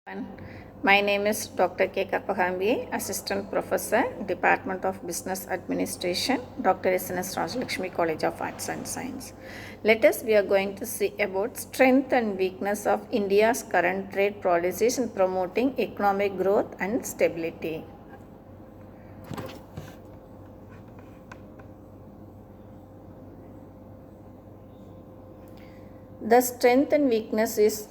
My name is Dr.K.KARPAGAMBIGAI, Assistant Professor, Department of Business Administration, Dr. S.N.S. Rajalakshmi College of Arts and Science. Let us, we are going to see about strength and weakness of India's current trade policies in promoting economic growth and stability. The strength and weakness is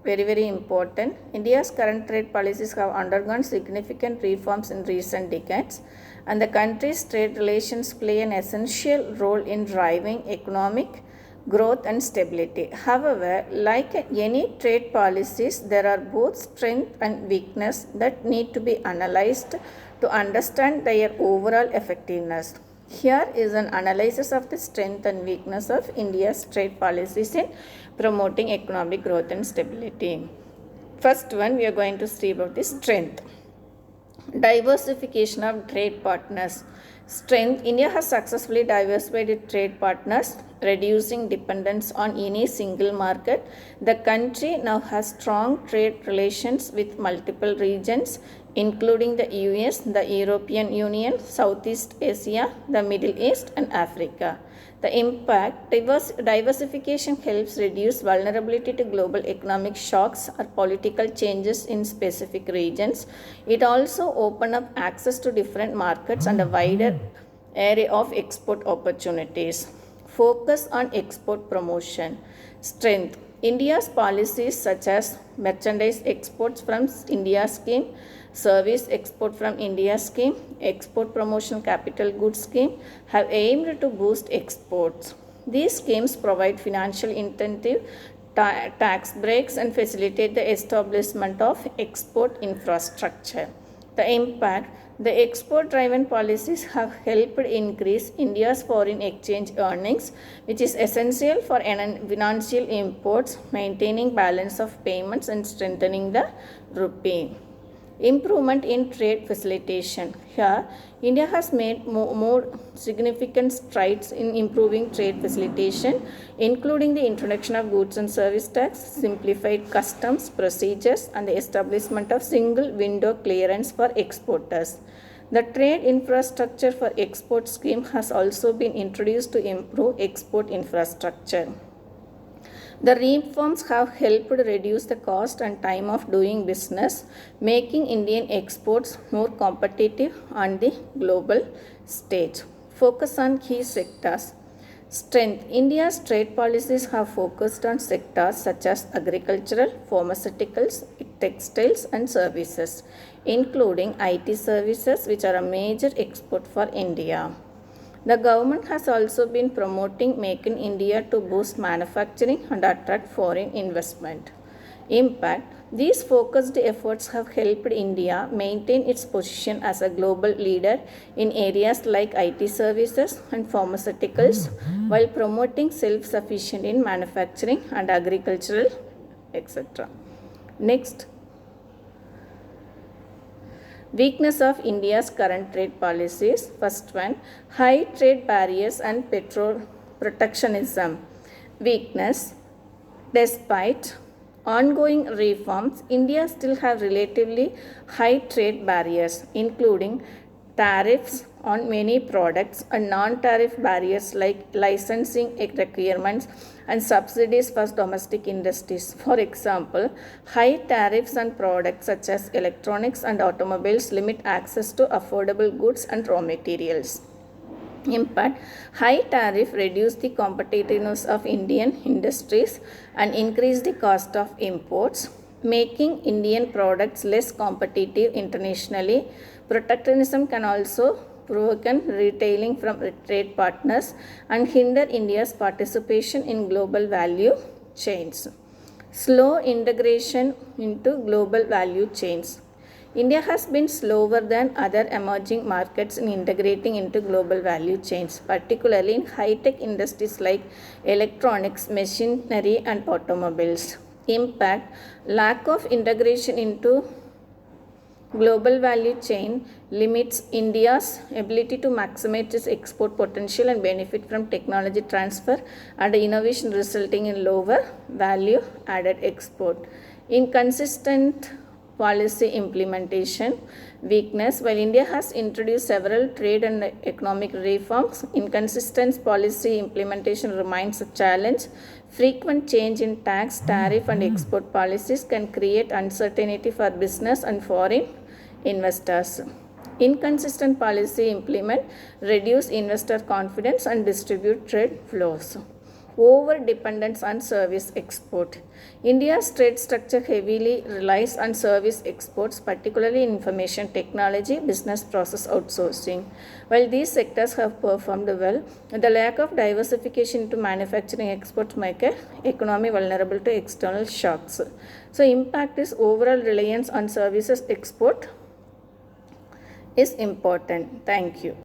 very important. India's current trade policies have undergone significant reforms in recent decades, and the country's trade relations play an essential role in driving economic growth and stability. However, like any trade policies, there are both strength and weakness that need to be analyzed to understand their overall effectiveness. Here is an analysis of the strength and weakness of India's trade policies in promoting economic growth and stability. First one, we are going to see about the strength. Diversification of trade partners. Strength. India has successfully diversified its trade partners, reducing dependence on any single market. The country now has strong trade relations with multiple regions, including the US, the European Union, Southeast Asia, the Middle East, and Africa. The impact, diversification helps reduce vulnerability to global economic shocks or political changes in specific regions. It also opens up access to different markets and a wider array of export opportunities. Focus on export promotion. Strength. India's policies such as merchandise exports from India scheme, service export from India scheme, export promotion capital goods scheme have aimed to boost exports. These schemes provide financial incentive, tax breaks and facilitate the establishment of export infrastructure. The impact, the export-driven policies have helped increase India's foreign exchange earnings, which is essential for financial imports, maintaining balance of payments and strengthening the rupee. Improvement in trade facilitation. Here, India has made more significant strides in improving trade facilitation, including the introduction of goods and service tax, simplified customs procedures, and the establishment of single window clearance for exporters. The trade infrastructure for export scheme has also been introduced to improve export infrastructure. The reforms have helped reduce the cost and time of doing business, making Indian exports more competitive on the global stage. Focus on key sectors. Strength. India's trade policies have focused on sectors such as agricultural, pharmaceuticals, textiles, and services, including IT services, which are a major export for India. The government has also been promoting Make in India to boost manufacturing and attract foreign investment. Impact. These focused efforts have helped India maintain its position as a global leader in areas like IT services and pharmaceuticals while promoting self-sufficiency in manufacturing and agricultural, etc. Next. Weakness of India's current trade policies. First one, high trade barriers and protectionism. Weakness. Despite ongoing reforms, India still has relatively high trade barriers, including tariffs on many products and non-tariff barriers like licensing requirements and subsidies for domestic industries. For example, high tariffs on products such as electronics and automobiles limit access to affordable goods and raw materials. Impact. High tariff reduce the competitiveness of Indian industries and increase the cost of imports, making Indian products less competitive internationally. Protectionism can also provoke retailing from trade partners and hinder India's participation in global value chains. Slow integration into global value chains. India has been slower than other emerging markets in integrating into global value chains, particularly in high-tech industries like electronics, machinery, and automobiles. Impact. Lack of integration into global value chain limits India's ability to maximize its export potential and benefit from technology transfer and innovation, resulting in lower value added export. Inconsistent policy implementation weakness. While India has introduced several trade and economic reforms, inconsistent policy implementation remains a challenge. Frequent change in tax, tariff, and export policies can create uncertainty for business and foreign investors. Inconsistent policy implement reduce investor confidence and distribute trade flows. Over dependence on service export. India's trade structure heavily relies on service exports, particularly in information technology, business process outsourcing. While these sectors have performed well, the lack of diversification into manufacturing exports make an economy vulnerable to external shocks. So, impact is overall reliance on services export is important. Thank you.